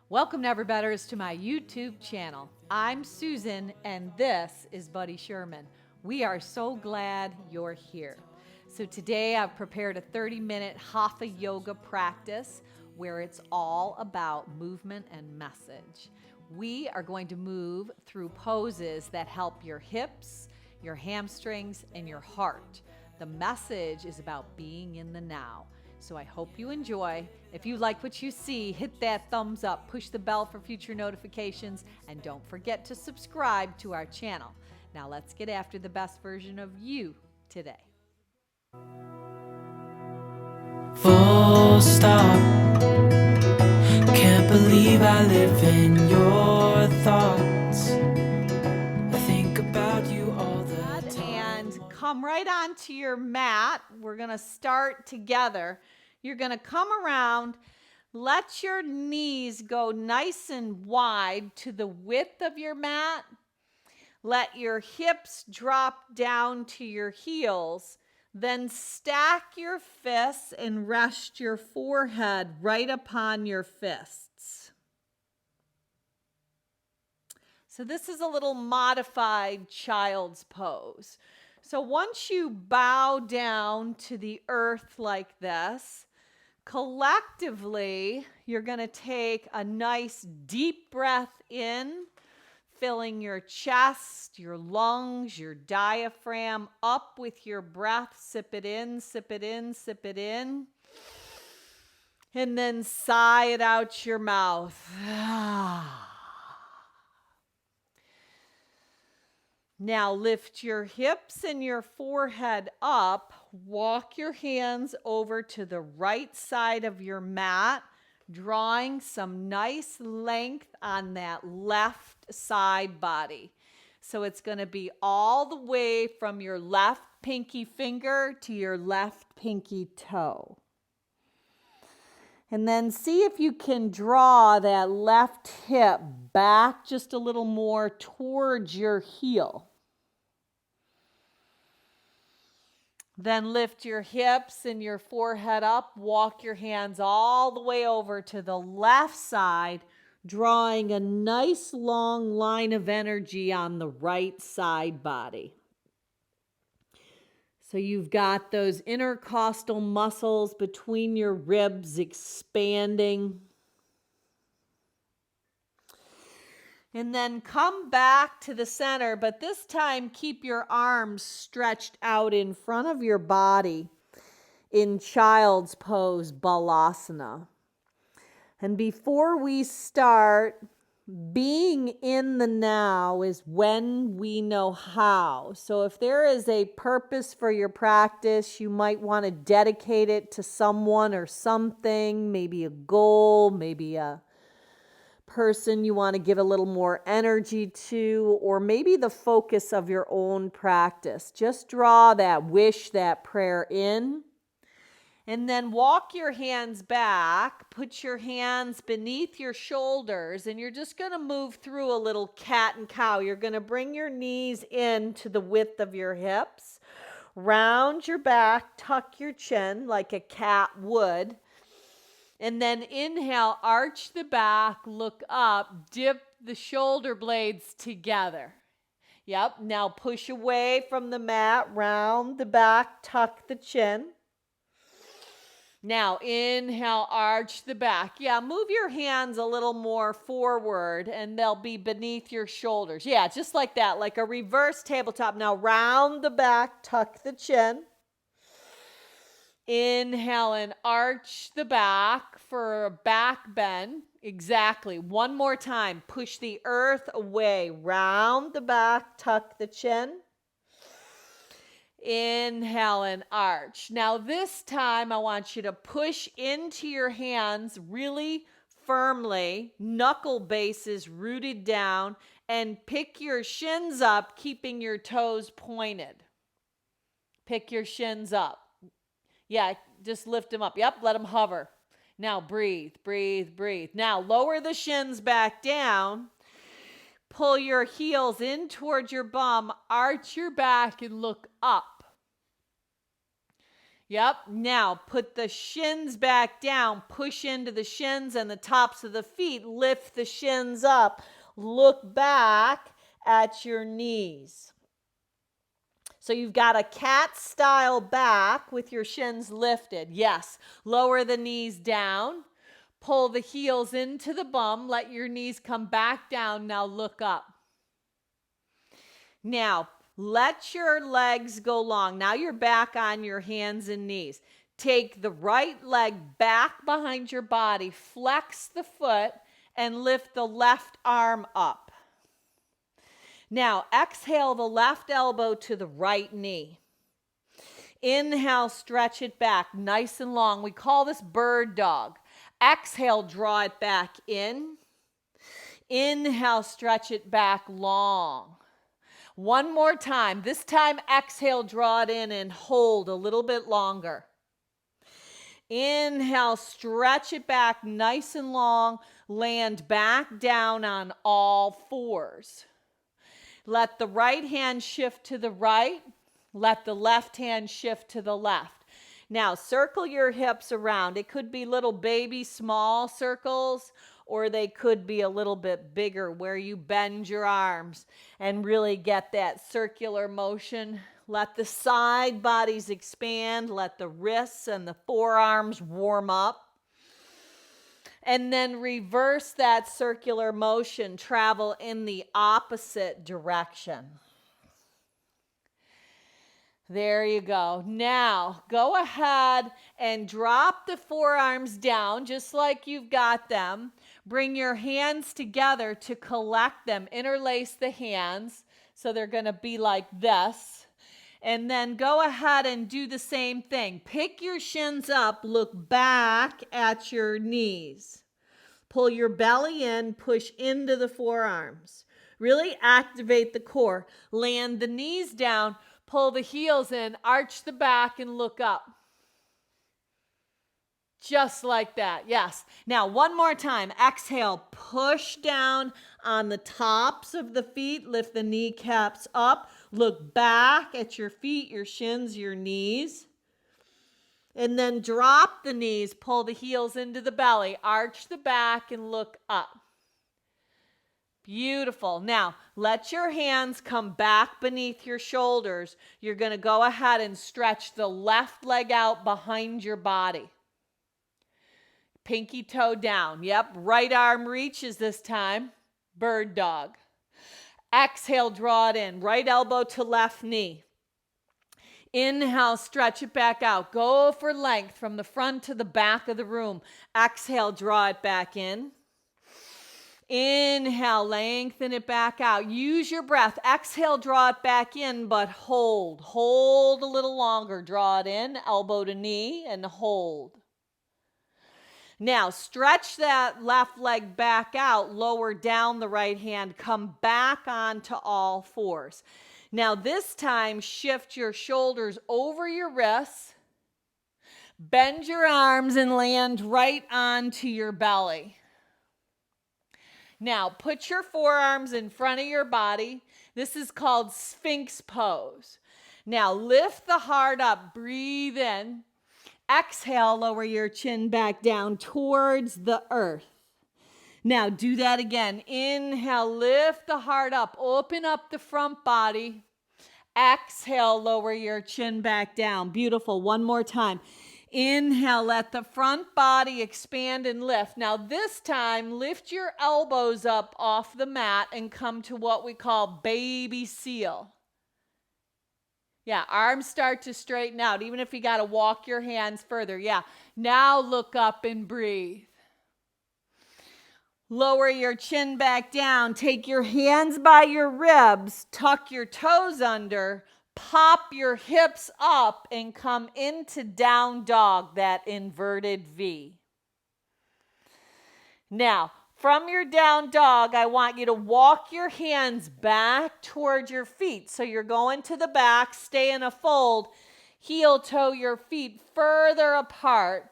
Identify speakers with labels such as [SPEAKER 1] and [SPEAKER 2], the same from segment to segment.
[SPEAKER 1] Welcome, Never-Betters, to my YouTube channel. I'm Susan, and this is Buddy Sherman. We are so glad you're here. So today I've prepared a 30-minute Hatha Yoga practice where it's all about movement and message. We are going to move through poses that help your hips, your hamstrings, and your heart. The message is about being in the now. So I hope you enjoy. If you like what you see, hit that thumbs up, push the bell for future notifications, and don't forget to subscribe to our channel. Now let's get after the best version of you today.
[SPEAKER 2] Full stop. Can't believe I live in your thoughts. I think about you all the time.
[SPEAKER 1] And come right onto your mat. We're going to start together. You're going to come around. Let your knees go nice and wide to the width of your mat. Let your hips drop down to your heels. Then stack your fists and rest your forehead right upon your fists. So this is a little modified child's pose. So once you bow down to the earth like this, collectively, you're going to take a nice deep breath in, filling your chest, your lungs, your diaphragm up with your breath. Sip it in, sip it in, sip it in. And then sigh it out your mouth. Now lift your hips and your forehead up. Walk your hands over to the right side of your mat, drawing some nice length on that left side body. So it's going to be all the way from your left pinky finger to your left pinky toe. And then see if you can draw that left hip back just a little more towards your heel. Then lift your hips and your forehead up. Walk your hands all the way over to the left side, drawing a nice long line of energy on the right side body. So you've got those intercostal muscles between your ribs expanding. And then come back to the center, but this time keep your arms stretched out in front of your body in child's pose, balasana. And before we start, being in the now is when we know how. So if there is a purpose for your practice, you might want to dedicate it to someone or something, maybe a goal, maybe a person you want to give a little more energy to, or maybe the focus of your own practice. Just draw that wish, that prayer in. And then walk your hands back, put your hands beneath your shoulders, and you're just going to move through a little cat and cow. You're going to bring your knees in to the width of your hips, round your back, tuck your chin like a cat would, and then inhale, arch the back, look up, dip the shoulder blades together. Yep, now push away from the mat, round the back, tuck the chin. Now, inhale, arch the back. Yeah, move your hands a little more forward and they'll be beneath your shoulders. Yeah, just like that, like a reverse tabletop. Now, round the back, tuck the chin. Inhale and arch the back for a back bend. Exactly. One more time. Push the earth away. Round the back, tuck the chin. Inhale and arch. Now this time I want you to push into your hands really firmly, knuckle bases rooted down, and pick your shins up, keeping your toes pointed. Pick your shins up. Yeah, just lift them up. Yep, let them hover. Now breathe, breathe, breathe. Now lower the shins back down. Pull your heels in towards your bum, arch your back and look up. Yep. Now put the shins back down, push into the shins and the tops of the feet, lift the shins up, look back at your knees. So you've got a cat style back with your shins lifted. Yes. Lower the knees down, pull the heels into the bum, let your knees come back down. Now look up. Now, let your legs go long. Now you're back on your hands and knees. Take the right leg back behind your body, flex the foot, and lift the left arm up. Now, exhale the left elbow to the right knee. Inhale, stretch it back nice and long. We call this bird dog. Exhale, draw it back in. Inhale, stretch it back long. One more time. This time, exhale, draw it in and hold a little bit longer. Inhale, stretch it back nice and long. Land back down on all fours. Let the right hand shift to the right. Let the left hand shift to the left. Now, circle your hips around. It could be little baby small circles, or they could be a little bit bigger where you bend your arms and really get that circular motion. Let the side bodies expand. Let the wrists and the forearms warm up. And then reverse that circular motion. Travel in the opposite direction. There you go. Now, go ahead and drop the forearms down just like you've got them. Bring your hands together to collect them. Interlace the hands so they're going to be like this. And then go ahead and do the same thing. Pick your shins up, look back at your knees. Pull your belly in, push into the forearms. Really activate the core. Land the knees down. Pull the heels in, arch the back, and look up. Just like that, yes. Now, one more time. Exhale, push down on the tops of the feet. Lift the kneecaps up. Look back at your feet, your shins, your knees. And then drop the knees, pull the heels into the belly, arch the back, and look up. Beautiful. Now, let your hands come back beneath your shoulders. You're going to go ahead and stretch the left leg out behind your body. Pinky toe down. Yep, right arm reaches this time. Bird dog. Exhale, draw it in. Right elbow to left knee. Inhale, stretch it back out. Go for length from the front to the back of the room. Exhale, draw it back in. Inhale, lengthen it back out. Use your breath. Exhale, draw it back in, but hold. Hold a little longer. Draw it in, elbow to knee, and hold. Now, stretch that left leg back out. Lower down the right hand. Come back onto all fours. Now, this time, shift your shoulders over your wrists. Bend your arms and land right onto your belly. Now, put your forearms in front of your body. This is called Sphinx pose. Now, lift the heart up. Breathe in. Exhale, lower your chin back down towards the earth. Now, do that again. Inhale, lift the heart up. Open up the front body. Exhale, lower your chin back down. Beautiful. One more time. Inhale, let the front body expand and lift. Now this time, lift your elbows up off the mat and come to what we call baby seal. Yeah, arms start to straighten out, even if you got to walk your hands further. Yeah, now look up and breathe. Lower your chin back down. Take your hands by your ribs. Tuck your toes under. Pop your hips up and come into down dog, that inverted V. Now, from your down dog, I want you to walk your hands back toward your feet. So you're going to the back, stay in a fold, heel toe your feet further apart.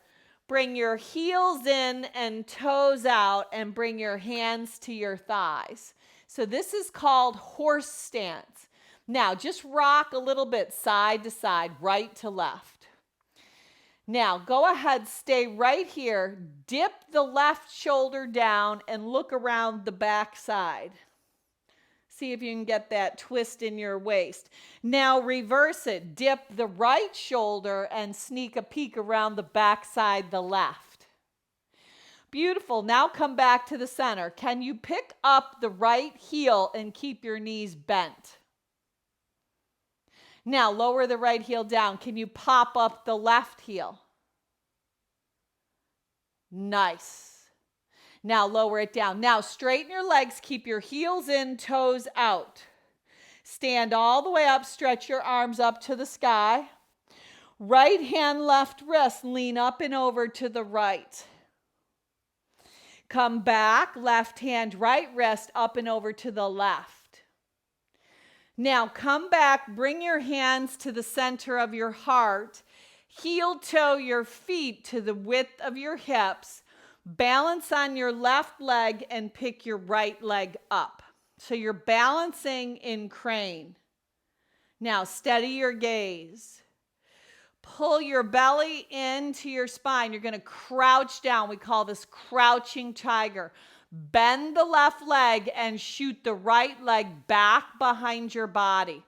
[SPEAKER 1] Bring your heels in and toes out and bring your hands to your thighs. So this is called horse stance. Now, just rock a little bit side to side, right to left. Now, go ahead, stay right here. Dip the left shoulder down and look around the back side. See if you can get that twist in your waist. Now reverse it. Dip the right shoulder and sneak a peek around the back side, the left. Beautiful. Now come back to the center. Can you pick up the right heel and keep your knees bent? Now lower the right heel down. Can you pop up the left heel? Nice. Now lower it down. Now straighten your legs. Keep your heels in, toes out. Stand all the way up. Stretch your arms up to the sky. Right hand, left wrist. Lean up and over to the right. Come back. Left hand, right wrist. Up and over to the left. Now come back. Bring your hands to the center of your heart. Heel toe your feet to the width of your hips. Balance on your left leg and pick your right leg up. So you're balancing in crane. Now steady your gaze. Pull your belly into your spine. You're going to crouch down. We call this crouching tiger. Bend the left leg and shoot the right leg back behind your body.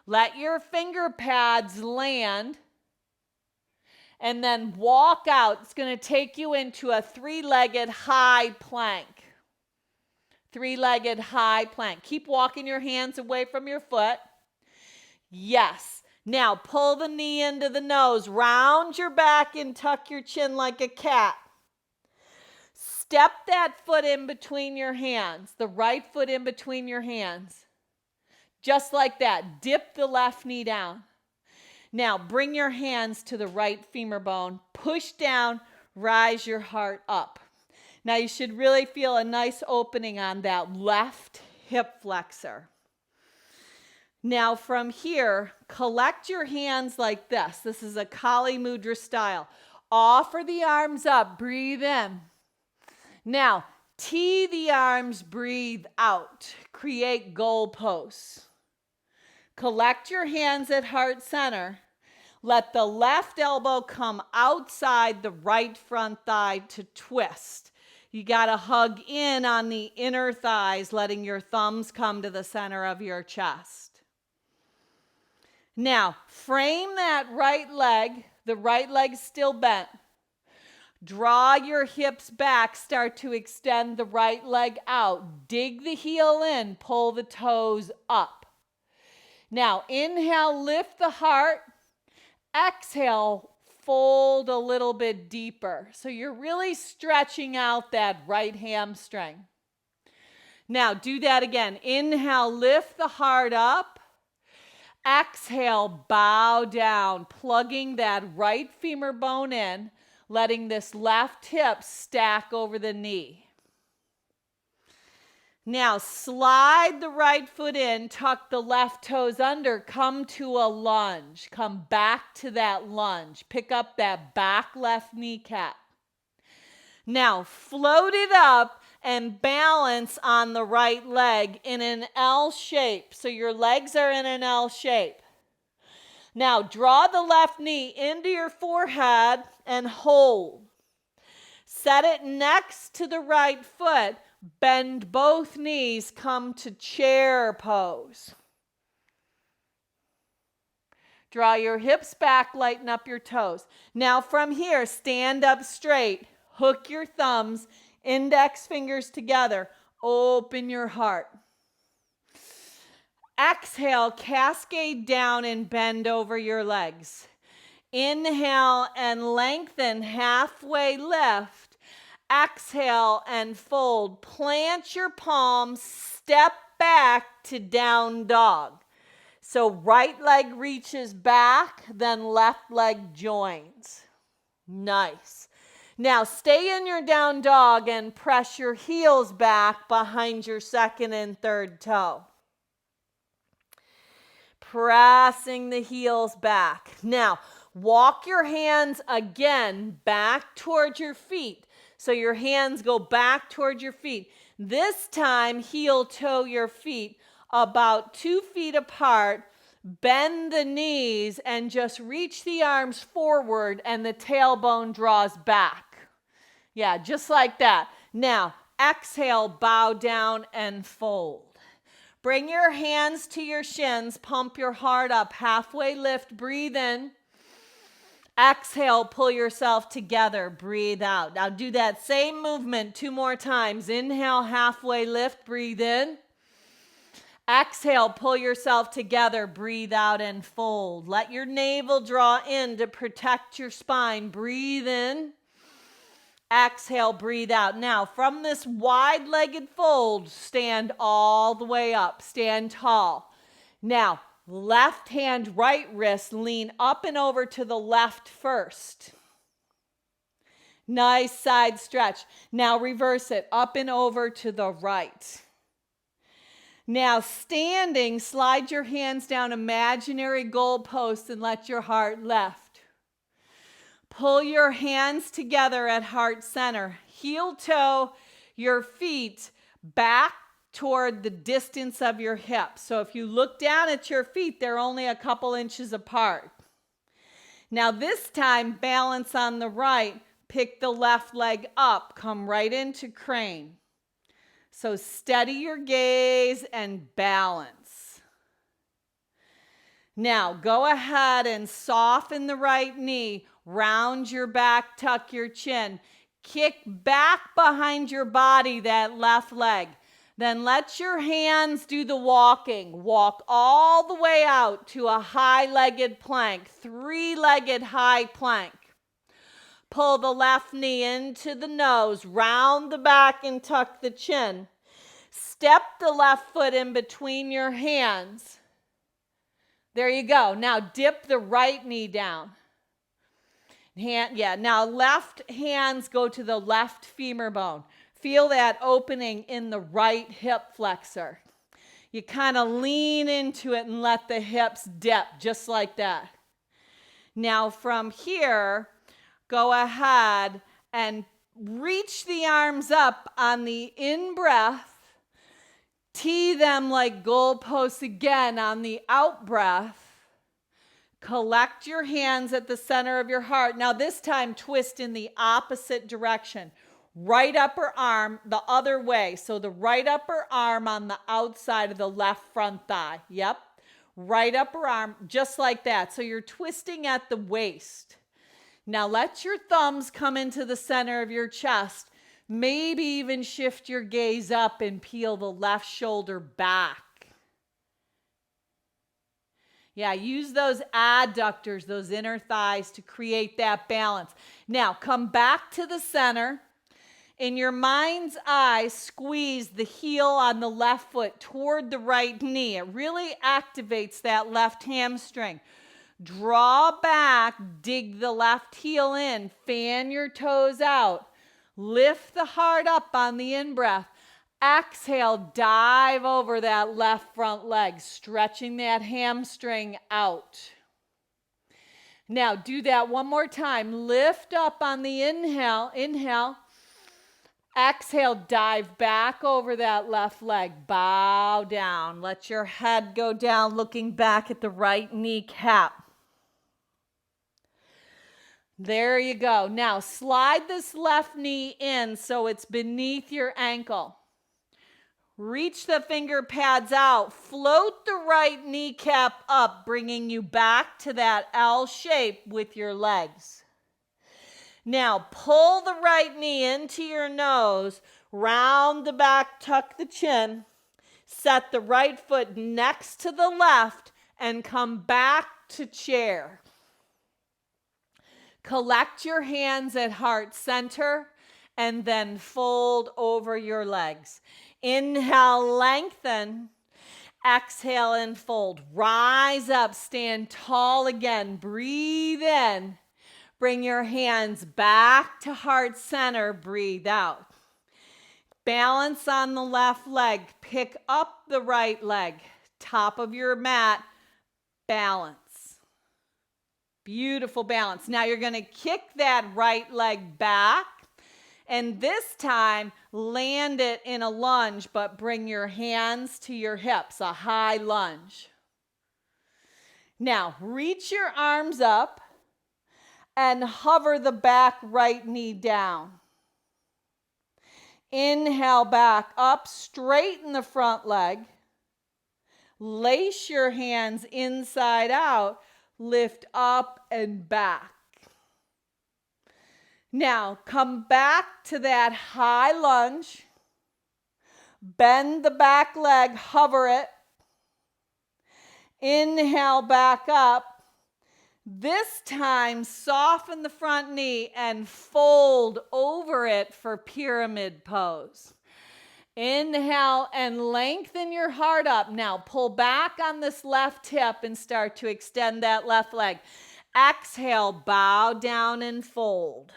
[SPEAKER 1] Let your finger pads land. And then walk out. It's going to take you into a three-legged high plank. Three-legged high plank. Keep walking your hands away from your foot. Yes. Now pull the knee into the nose. Round your back and tuck your chin like a cat. Step that foot in between your hands. The right foot in between your hands. Just like that. Dip the left knee down. Now, bring your hands to the right femur bone. Push down, rise your heart up. Now, you should really feel a nice opening on that left hip flexor. Now, from here, collect your hands like this. This is a Kali Mudra style. Offer the arms up. Breathe in. Now, tee the arms. Breathe out. Create goalposts. Collect your hands at heart center. Let the left elbow come outside the right front thigh to twist. You got to hug in on the inner thighs, letting your thumbs come to the center of your chest. Now, frame that right leg. The right leg's still bent. Draw your hips back. Start to extend the right leg out. Dig the heel in. Pull the toes up. Now, inhale, lift the heart. Exhale, fold a little bit deeper. So you're really stretching out that right hamstring. Now, do that again. Inhale, lift the heart up. Exhale, bow down, plugging that right femur bone in, letting this left hip stack over the knee. Now slide the right foot in, tuck the left toes under, come to a lunge. Come back to that lunge. Pick up that back left kneecap. Now float it up and balance on the right leg in an L shape. So your legs are in an L shape. Now draw the left knee into your forehead and hold. Set it next to the right foot. Bend both knees, come to chair pose. Draw your hips back, lighten up your toes. Now from here, stand up straight. Hook your thumbs, index fingers together. Open your heart. Exhale, cascade down and bend over your legs. Inhale and lengthen, halfway lift. Exhale and fold. Plant your palms, step back to down dog. So right leg reaches back, then left leg joins. Nice. Now stay in your down dog and press your heels back behind your second and third toe. Pressing the heels back. Now walk your hands again back towards your feet. So your hands go back toward your feet. This time, heel toe your feet about 2 feet apart. Bend the knees and just reach the arms forward and the tailbone draws back. Yeah, just like that. Now, exhale, bow down and fold. Bring your hands to your shins, pump your heart up, halfway lift, breathe in. Exhale, pull yourself together, breathe out. Now do that same movement 2 more times. Inhale, halfway lift, breathe in. Exhale, pull yourself together, breathe out and fold. Let your navel draw in to protect your spine. Breathe in. Exhale, breathe out. Now, from this wide-legged fold, stand all the way up. Stand tall. Now, left hand, right wrist, lean up and over to the left first. Nice side stretch. Now, reverse it, up and over to the right. Now, standing, slide your hands down imaginary goalposts and let your heart lift. Pull your hands together at heart center. Heel toe your feet back toward the distance of your hips. So if you look down at your feet, they're only a couple inches apart. Now this time, balance on the right. Pick the left leg up. Come right into crane. So steady your gaze and balance. Now go ahead and soften the right knee. Round your back, tuck your chin. Kick back behind your body that left leg. Then let your hands do the walking. Walk all the way out to a high-legged plank, 3-legged high plank. Pull the left knee into the nose, round the back and tuck the chin. Step the left foot in between your hands. There you go. Now dip the right knee down. Now left hands go to the left femur bone. Feel that opening in the right hip flexor. You kind of lean into it and let the hips dip just like that. Now from here, go ahead and reach the arms up on the in-breath. Tee them like goalposts again on the out-breath. Collect your hands at the center of your heart. Now this time, twist in the opposite direction. Right upper arm the other way. So the right upper arm on the outside of the left front thigh. Yep. Right upper arm, just like that. So you're twisting at the waist. Now let your thumbs come into the center of your chest. Maybe even shift your gaze up and peel the left shoulder back. Yeah, use those adductors, those inner thighs to create that balance. Now come back to the center. In your mind's eye, squeeze the heel on the left foot toward the right knee. It really activates that left hamstring. Draw back, dig the left heel in, fan your toes out. Lift the heart up on the in-breath. Exhale, dive over that left front leg, stretching that hamstring out. Now do that one more time. Lift up on the inhale. Exhale, dive back over that left leg. Bow down. Let your head go down, looking back at the right kneecap. There you go. Now slide this left knee in so it's beneath your ankle. Reach the finger pads out. Float the right kneecap up, bringing you back to that L shape with your legs. Now pull the right knee into your nose, round the back, tuck the chin, set the right foot next to the left, and come back to chair. Collect your hands at heart center and then fold over your legs. Inhale, lengthen. Exhale and fold. Rise up, stand tall again. Breathe in. Bring your hands back to heart center. Breathe out. Balance on the left leg. Pick up the right leg. Top of your mat. Balance. Beautiful balance. Now you're going to kick that right leg back. And this time, land it in a lunge, but bring your hands to your hips, a high lunge. Now, reach your arms up and hover the back right knee down. Inhale back up, straighten the front leg. Lace your hands inside out, lift up and back. Now, come back to that high lunge. Bend the back leg, hover it. Inhale back up. This time, soften the front knee and fold over it for pyramid pose. Inhale and lengthen your heart up. Now, pull back on this left hip and start to extend that left leg. Exhale, bow down and fold.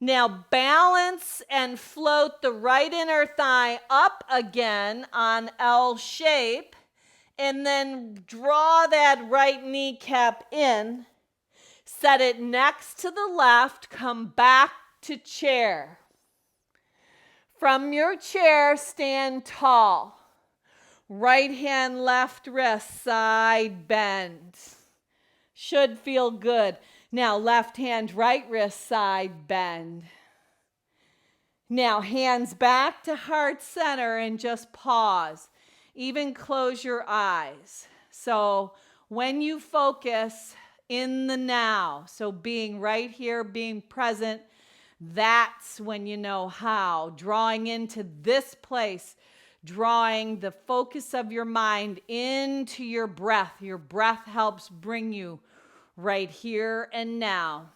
[SPEAKER 1] Now balance and float the right inner thigh up again on L shape, and then draw that right kneecap in. Set it next to the left, come back to chair. From your chair, stand tall. Right hand, left wrist, side bend. Should feel good. Now, left hand, right wrist, side bend. Now, hands back to heart center and just pause. Even close your eyes. So, when you focus in the now, so being right here, being present, that's when you know how. Drawing into this place, drawing the focus of your mind into your breath. Your breath helps bring you right here and now.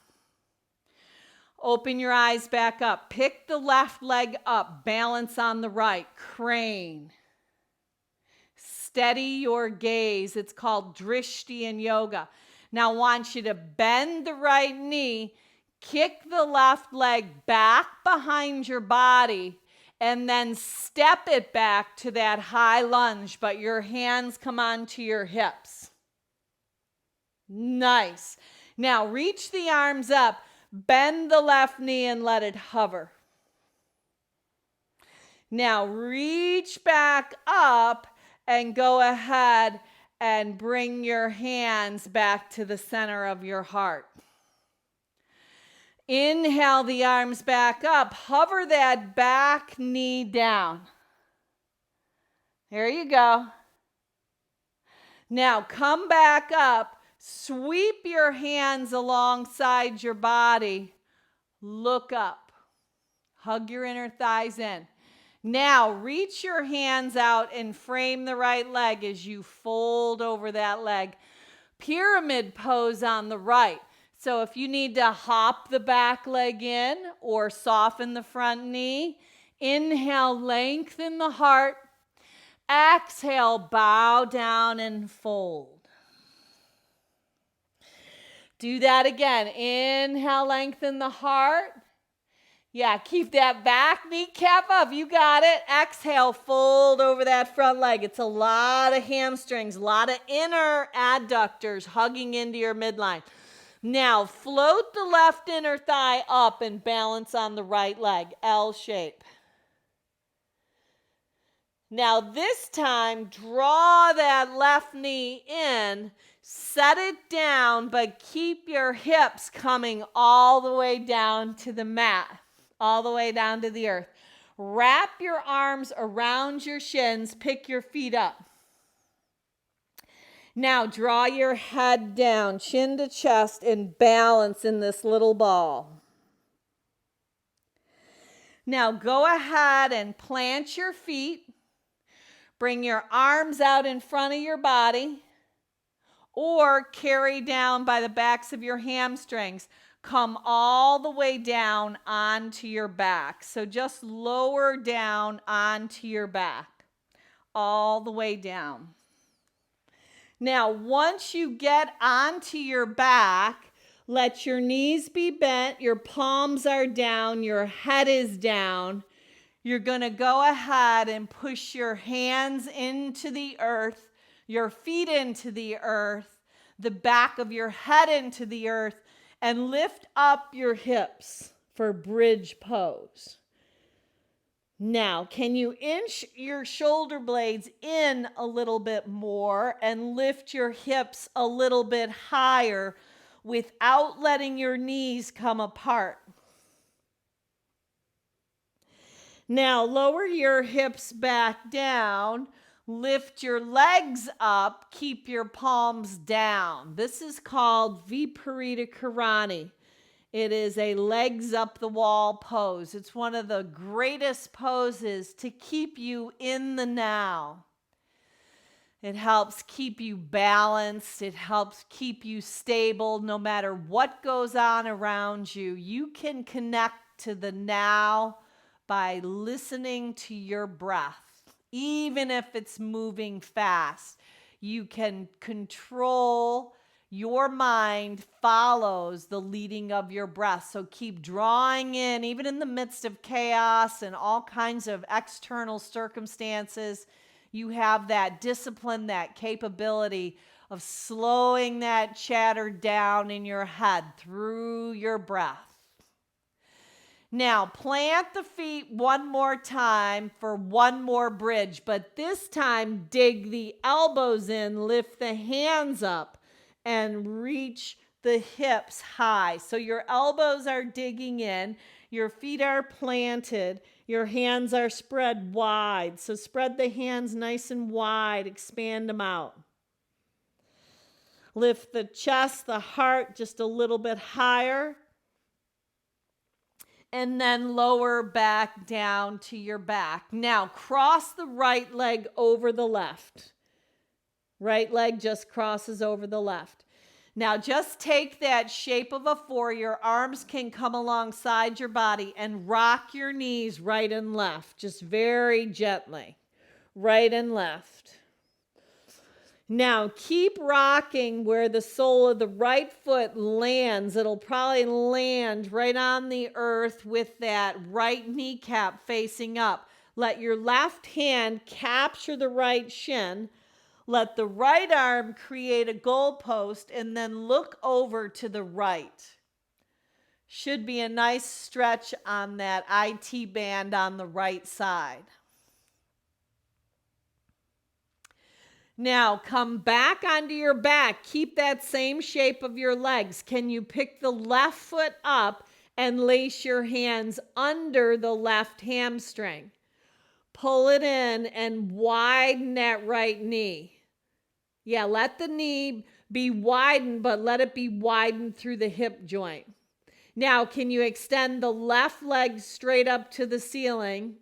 [SPEAKER 1] Open your eyes back up. Pick the left leg up. Balance on the right. Crane. Steady your gaze. It's called drishti in yoga. Now I want you to bend the right knee. Kick the left leg back behind your body. And then step it back to that high lunge. But your hands come onto your hips. Nice. Now reach the arms up, bend the left knee and let it hover. Now reach back up and go ahead and bring your hands back to the center of your heart. Inhale the arms back up, hover that back knee down. There you go. Now come back up. Sweep your hands alongside your body. Look up. Hug your inner thighs in. Now reach your hands out and frame the right leg as you fold over that leg. Pyramid pose on the right. So if you need to hop the back leg in or soften the front knee, inhale, lengthen the heart. Exhale, bow down and fold. Do that again. Inhale, lengthen the heart. Yeah, keep that back kneecap up. You got it. Exhale, fold over that front leg. It's a lot of hamstrings, a lot of inner adductors hugging into your midline. Now, float the left inner thigh up and balance on the right leg, L shape. Now, this time, draw that left knee in. Set it down, but keep your hips coming all the way down to the mat, all the way down to the earth. Wrap your arms around your shins, pick your feet up. Now draw your head down, chin to chest, and balance in this little ball. Now go ahead and plant your feet. Bring your arms out in front of your body, or carry down by the backs of your hamstrings. Come all the way down onto your back. So just lower down onto your back, all the way down. Now, once you get onto your back, let your knees be bent, your palms are down, your head is down. You're going to go ahead and push your hands into the earth, your feet into the earth, the back of your head into the earth, and lift up your hips for bridge pose. Now, can you inch your shoulder blades in a little bit more and lift your hips a little bit higher without letting your knees come apart? Now, lower your hips back down, lift your legs up, keep your palms down. This is called Viparita Karani. It is a legs up the wall pose. It's one of the greatest poses to keep you in the now. It helps keep you balanced. It helps keep you stable no matter what goes on around you. You can connect to the now by listening to your breath, even if it's moving fast. You can control. Your mind follows the leading of your breath. So keep drawing in, even in the midst of chaos and all kinds of external circumstances. You have that discipline, that capability of slowing that chatter down in your head through your breath. Now, plant the feet one more time for one more bridge, but this time dig the elbows in, lift the hands up, and reach the hips high. So your elbows are digging in, your feet are planted, your hands are spread wide. So spread the hands nice and wide, expand them out. Lift the chest, the heart just a little bit higher. And then lower back down to your back. Now cross the right leg over the left. Right leg just crosses over the left. Now just take that shape of a 4. Your arms can come alongside your body and rock your knees right and left, just very gently. Right and left. Now keep rocking where the sole of the right foot lands. It'll probably land right on the earth with that right kneecap facing up. Let your left hand capture the right shin. Let the right arm create a goalpost and then look over to the right. Should be a nice stretch on that IT band on the right side. Now come back onto your back. Keep that same shape of your legs. Can you pick the left foot up and lace your hands under the left hamstring? Pull it in and widen that right knee. Yeah, let the knee be widened, but let it be widened through the hip joint. Now, can you extend the left leg straight up to the ceiling?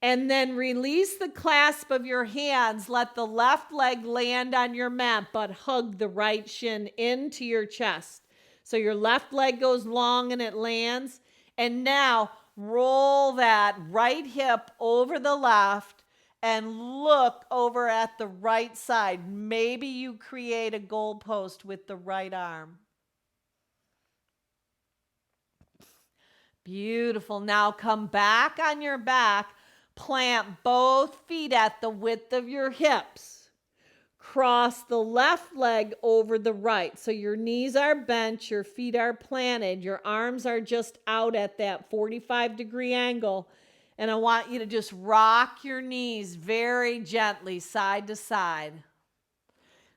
[SPEAKER 1] And then release the clasp of your hands. Let the left leg land on your mat, but hug the right shin into your chest. So your left leg goes long and it lands. And now roll that right hip over the left and look over at the right side. Maybe you create a goalpost with the right arm. Beautiful. Now come back on your back. Plant both feet at the width of your hips. Cross the left leg over the right. So your knees are bent, your feet are planted, your arms are just out at that 45-degree angle. And I want you to just rock your knees very gently side to side.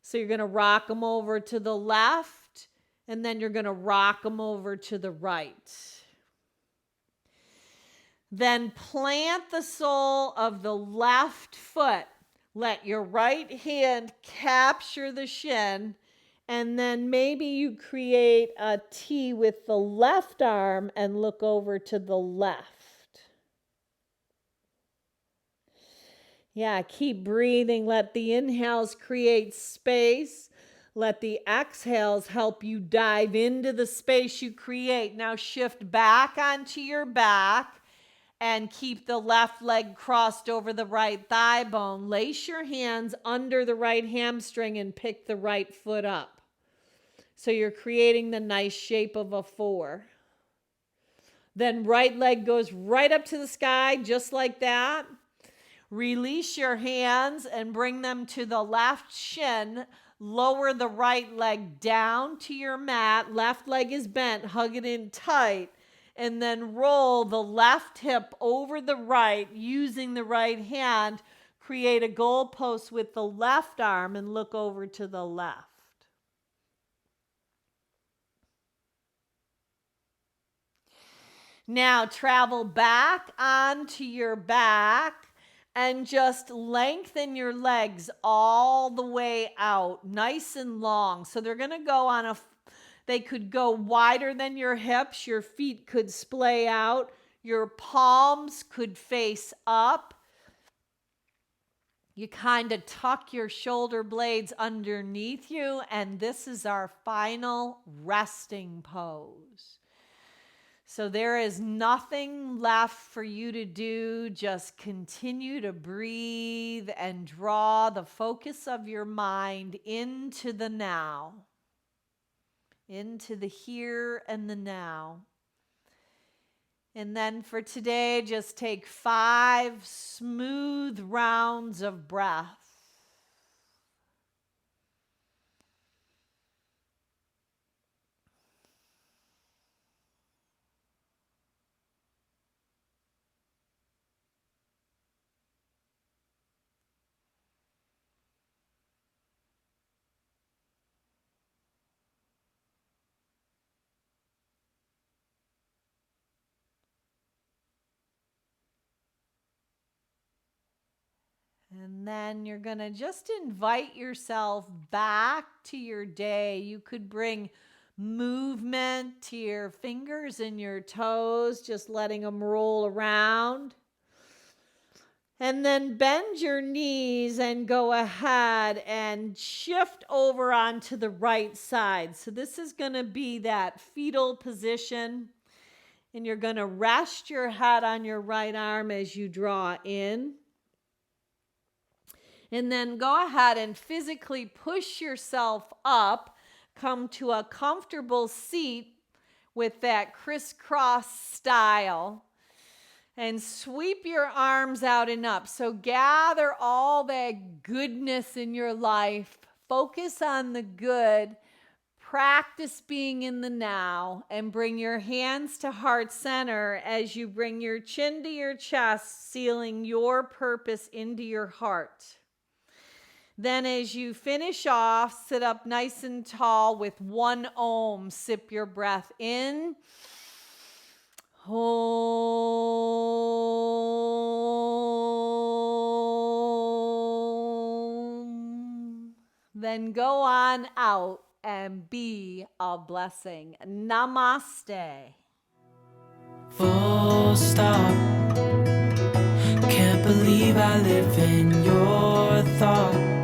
[SPEAKER 1] So you're going to rock them over to the left, and then you're going to rock them over to the right. Then plant the sole of the left foot. Let your right hand capture the shin, and then maybe you create a T with the left arm and look over to the left. Yeah, keep breathing. Let the inhales create space. Let the exhales help you dive into the space you create. Now shift back onto your back. And keep the left leg crossed over the right thigh bone. Lace your hands under the right hamstring and pick the right foot up. So you're creating the nice shape of a 4. Then right leg goes right up to the sky, just like that. Release your hands and bring them to the left shin. Lower the right leg down to your mat. Left leg is bent. Hug it in tight. and then roll the left hip over the right using the right hand. Create a goalpost with the left arm and look over to the left. Now travel back onto your back and just lengthen your legs all the way out, nice and long. So they're going to go on they could go wider than your hips. Your feet could splay out. Your palms could face up. You kind of tuck your shoulder blades underneath you, and this is our final resting pose. So there is nothing left for you to do. Just continue to breathe and draw the focus of your mind into the now, into the here and the now. And then for today, just take 5 smooth rounds of breath. And then you're going to just invite yourself back to your day. You could bring movement to your fingers and your toes, just letting them roll around. And then bend your knees and go ahead and shift over onto the right side. So this is going to be that fetal position. And you're going to rest your head on your right arm as you draw in. And then go ahead and physically push yourself up. Come to a comfortable seat with that crisscross style. And sweep your arms out and up. So gather all that goodness in your life. Focus on the good. Practice being in the now. And bring your hands to heart center as you bring your chin to your chest, sealing your purpose into your heart. Then as you finish off, sit up nice and tall with 1 Om. Sip your breath in. Om. Then go on out and be a blessing. Namaste.
[SPEAKER 2] Full stop. Can't believe I live in your thoughts.